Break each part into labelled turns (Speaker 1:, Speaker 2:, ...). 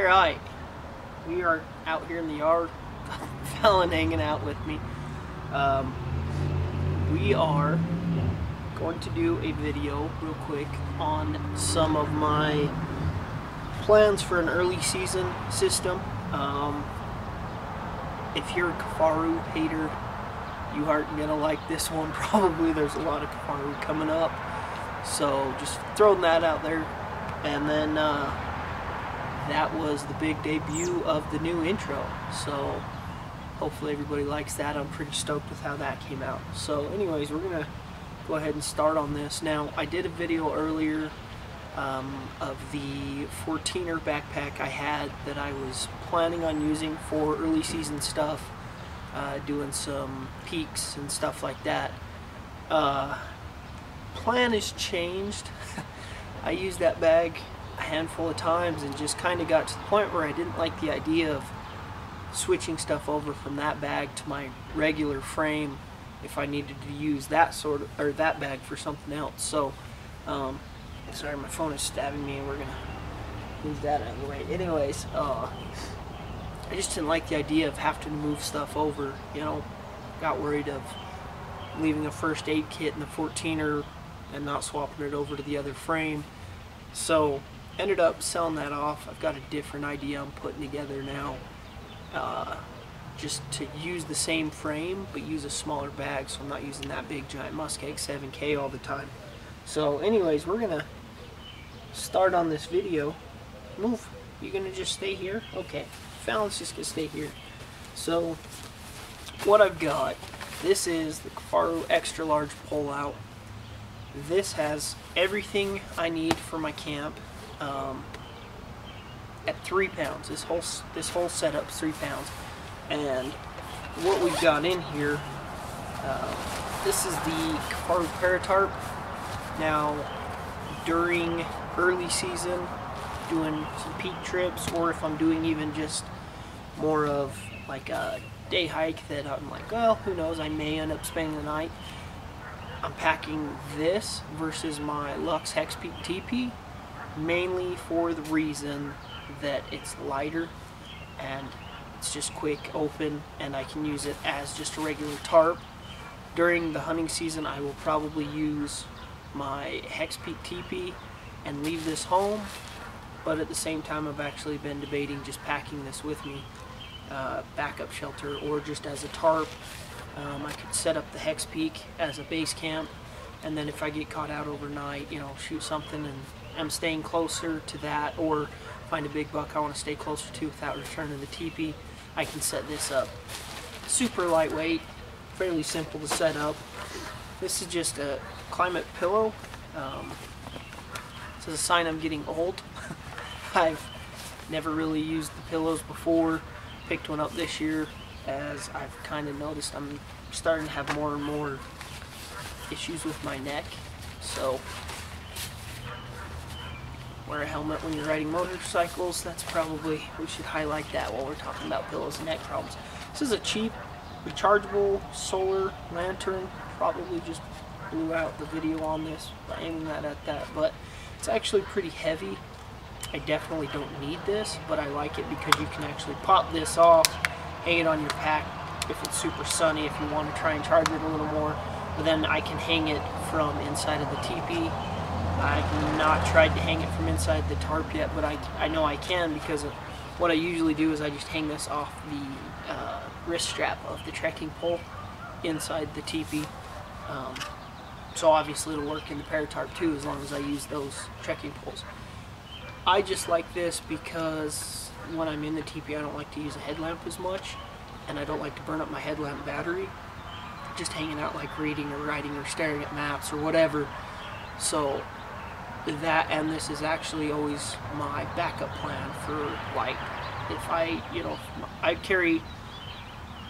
Speaker 1: Alright, we are out here in the yard. Got a felon hanging out with me. We are going to do a video real quick on some of my plans for an early season system. If you're a Kifaru hater, you aren't gonna like this one probably. There's a lot of Kifaru coming up, so just throwing that out there. And then that was the big debut of the new intro, so hopefully everybody likes that. I'm pretty stoked with how that came out. So anyways, we're gonna go ahead and start on this. Now, I did a video earlier of the 14er backpack I had that I was planning on using for early season stuff, doing some peaks and stuff like that. Plan has changed. I used that bag a handful of times and just kind of got to the point where I didn't like the idea of switching stuff over from that bag to my regular frame if I needed to use that that bag for something else. So sorry, my phone is stabbing me and we're gonna move that out of the way. Anyways, I just didn't like the idea of having to move stuff over, you know. Got worried of leaving a first aid kit in the 14er and not swapping it over to the other frame. So ended up selling that off. I've got a different idea I'm putting together now, just to use the same frame but use a smaller bag, so I'm not using that big giant Muskeg 7K all the time. So anyways, we're gonna start on this video. Move. You gonna just stay here? Okay. Fallon's just gonna stay here. So what I've got, this is the Kifaru extra large pull out. This has everything I need for my camp at 3 pounds. This whole setup's 3 pounds. And what we've got in here, this is the Kifaru Paratarp. Now, during early season, doing some peak trips, or if I'm doing even just more of like a day hike that I'm like, well, who knows, I may end up spending the night, I'm packing this versus my Luxe Hex Peak TP, mainly for the reason that it's lighter and it's just quick open and I can use it as just a regular tarp. During the hunting season, I will probably use my Hex Peak TP and leave this home, but at the same time I've actually been debating just packing this with me, backup shelter or just as a tarp. I could set up the Hex Peak as a base camp, and then if I get caught out overnight, you know, shoot something and I'm staying closer to that, or find a big buck I want to stay closer to without returning the teepee, I can set this up. Super lightweight, fairly simple to set up. This is just a climate pillow. This is a sign I'm getting old. I've never really used the pillows before. Picked one up this year as I've kind of noticed I'm starting to have more and more issues with my neck. So wear a helmet when you're riding motorcycles. That's probably, we should highlight that while we're talking about pillows and neck problems. This is a cheap rechargeable solar lantern. Probably just blew out the video on this by aiming that at that, but it's actually pretty heavy. I definitely don't need this, but I like it because you can actually pop this off, hang it on your pack if it's super sunny, if you want to try and charge it a little more. But then I can hang it from inside of the teepee. I've not tried to hang it from inside the tarp yet, but I know I can, because of what I usually do is I just hang this off the wrist strap of the trekking pole inside the teepee. So obviously it'll work in the Paratarp too, as long as I use those trekking poles. I just like this because when I'm in the teepee I don't like to use a headlamp as much, and I don't like to burn up my headlamp battery just hanging out like reading or writing or staring at maps or whatever. So that, and this is actually always my backup plan for, like, if I carry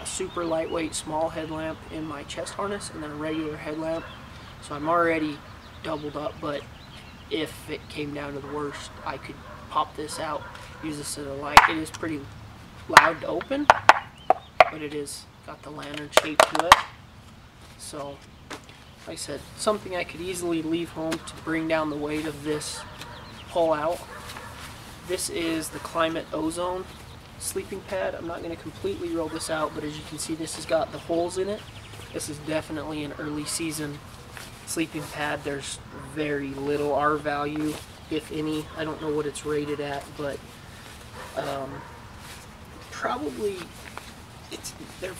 Speaker 1: a super lightweight small headlamp in my chest harness and then a regular headlamp, so I'm already doubled up. But if it came down to the worst, I could pop this out, use this as a light. It is pretty loud to open, but it is got the lantern shape to it. So like I said, something I could easily leave home to bring down the weight of this pull out. This is the Climate Ozone sleeping pad. I'm not going to completely roll this out, but as you can see, this has got the holes in it. This is definitely an early season sleeping pad. There's very little R value, if any. I don't know what it's rated at, but probably they're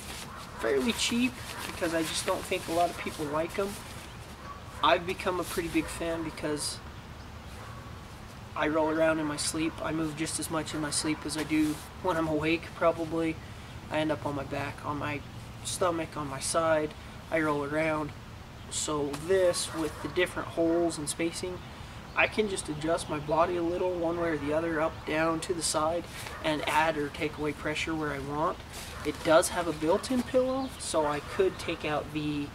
Speaker 1: fairly cheap because I just don't think a lot of people like them. I've become a pretty big fan because I roll around in my sleep. I move just as much in my sleep as I do when I'm awake, probably. I end up on my back, on my stomach, on my side. I roll around. So this, with the different holes and spacing, I can just adjust my body a little, one way or the other, up, down, to the side, and add or take away pressure where I want. It does have a built-in pillow, so I could take out the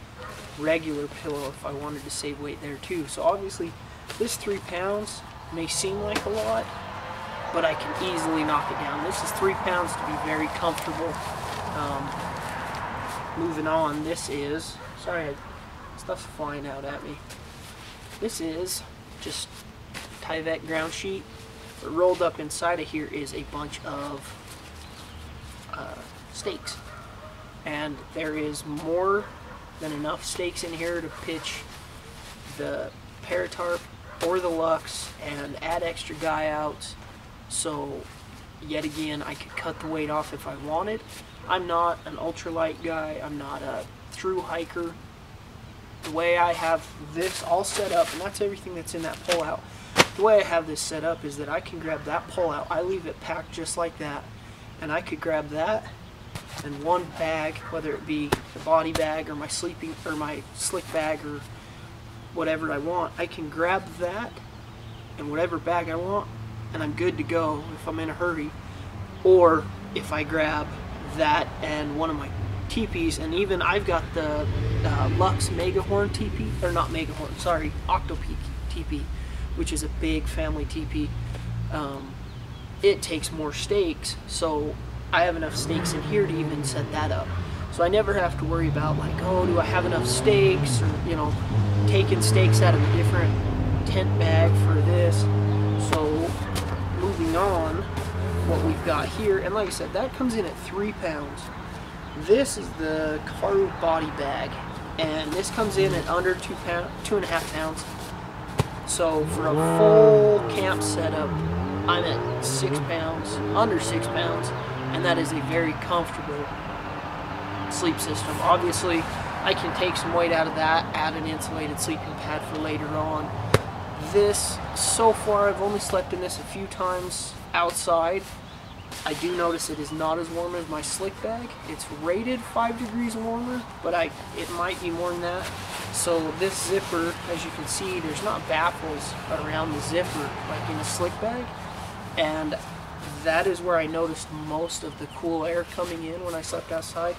Speaker 1: regular pillow if I wanted to save weight there too. So obviously, this 3 pounds may seem like a lot, but I can easily knock it down. This is 3 pounds to be very comfortable. Moving on, this is, sorry, stuff's flying out at me. This is just Tyvek ground sheet, but rolled up inside of here is a bunch of stakes, and there is more than enough stakes in here to pitch the Paratarp or the Lux and add extra guy outs. So yet again, I could cut the weight off if I wanted. I'm not an ultralight guy. I'm not a through hiker. The way I have this all set up, and that's everything that's in that pull-out, the way I have this set up is that I can grab that pull-out. I leave it packed just like that, and I could grab that and one bag, whether it be the body bag or my sleeping or my slick bag or whatever I want. I can grab that and whatever bag I want, and I'm good to go if I'm in a hurry. Or if I grab that and one of my teepees, and even I've got the Lux Megahorn teepee, or not Megahorn, sorry, Octopeak teepee, which is a big family teepee. It takes more stakes, so I have enough stakes in here to even set that up. So I never have to worry about like, oh, do I have enough stakes, or taking stakes out of a different tent bag for this. So moving on, what we've got here, and like I said, that comes in at 3 pounds. This is the Kifaru Body Bag, and this comes in at under 2.5 pounds. So for a full camp setup, I'm at 6 pounds, under 6 pounds, and that is a very comfortable sleep system. Obviously, I can take some weight out of that, add an insulated sleeping pad for later on. This, so far, I've only slept in this a few times outside. I do notice it is not as warm as my slick bag. It's rated 5 degrees warmer, but it might be more than that. So this zipper, as you can see, there's not baffles around the zipper like in a slick bag, and that is where I noticed most of the cool air coming in when I slept outside.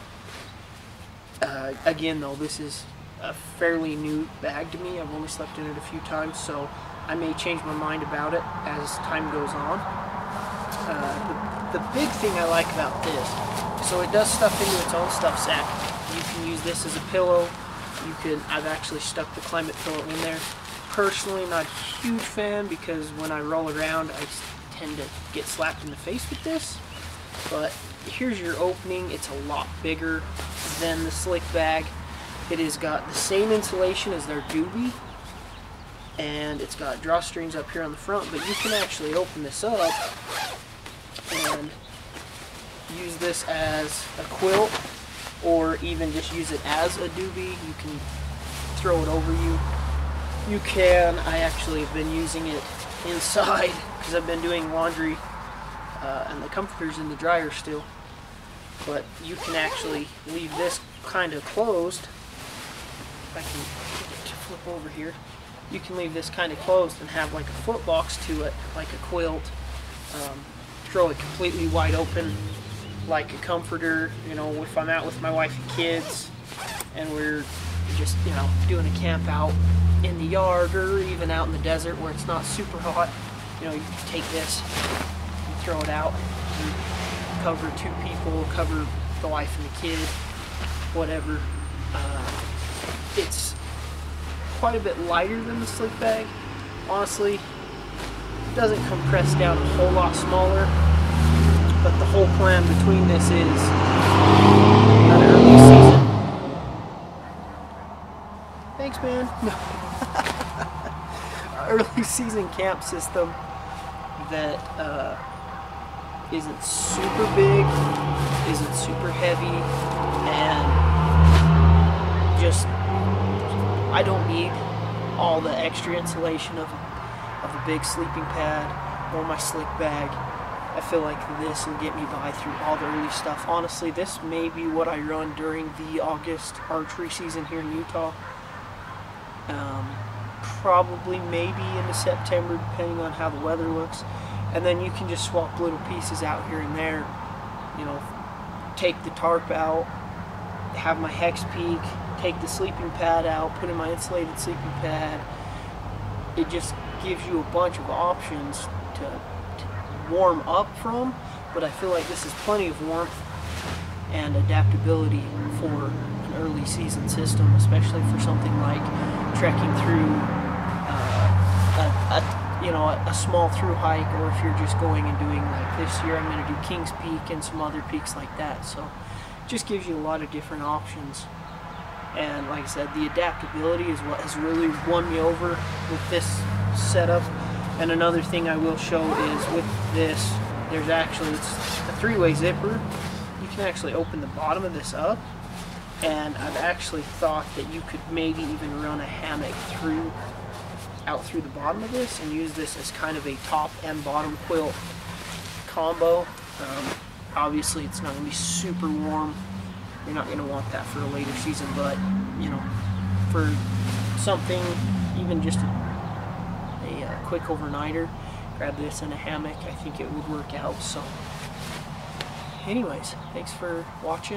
Speaker 1: Again though, this is a fairly new bag to me. I've only slept in it a few times, so I may change my mind about it as time goes on. The big thing I like about this, so it does stuff into its own stuff sack. You can use this as a pillow. I've actually stuck the Climate pillow in there. Personally, not a huge fan because when I roll around, I tend to get slapped in the face with this. But here's your opening. It's a lot bigger than the slick bag. It has got the same insulation as their doobie, and it's got drawstrings up here on the front, but you can actually open this up and use this as a quilt, or even just use it as a doobie. You can throw it over you. You can, I actually have been using it inside because I've been doing laundry and the comforter's in the dryer still. But you can actually leave this kind of closed. If I can get it to flip over here. You can leave this kind of closed and have like a foot box to it, like a quilt. Throw it completely wide open like a comforter. If I'm out with my wife and kids and we're just doing a camp out in the yard or even out in the desert where it's not super hot, you can take this and throw it out and cover 2 people, cover the wife and the kid, whatever. It's quite a bit lighter than the slick bag. Honestly, doesn't compress down a whole lot smaller, but the whole plan between this is an early season. Thanks, man. Early season camp system that isn't super big, isn't super heavy, and just I don't need all the extra insulation of a big sleeping pad or my slick bag. I feel like this will get me by through all the early stuff. Honestly, this may be what I run during the August archery season here in Utah. Probably maybe into September, depending on how the weather looks. And then you can just swap little pieces out here and there. You know, take the tarp out, have my hex peak, take the sleeping pad out, put in my insulated sleeping pad. It just gives you a bunch of options to warm up from, but I feel like this is plenty of warmth and adaptability for an early season system, especially for something like trekking through a small through hike, or if you're just going and doing, like this year I'm going to do King's Peak and some other peaks like that. So it just gives you a lot of different options. And like I said, the adaptability is what has really won me over with this setup. And another thing I will show is with this, there's actually, it's a three-way zipper. You can actually open the bottom of this up, and I've actually thought that you could maybe even run a hammock out through the bottom of this and use this as kind of a top and bottom quilt combo. Obviously it's not going to be super warm. You're not going to want that for a later season, but you know, for something, even just a quick overnighter, grab this in a hammock, I think it would work out. So anyways, thanks for watching.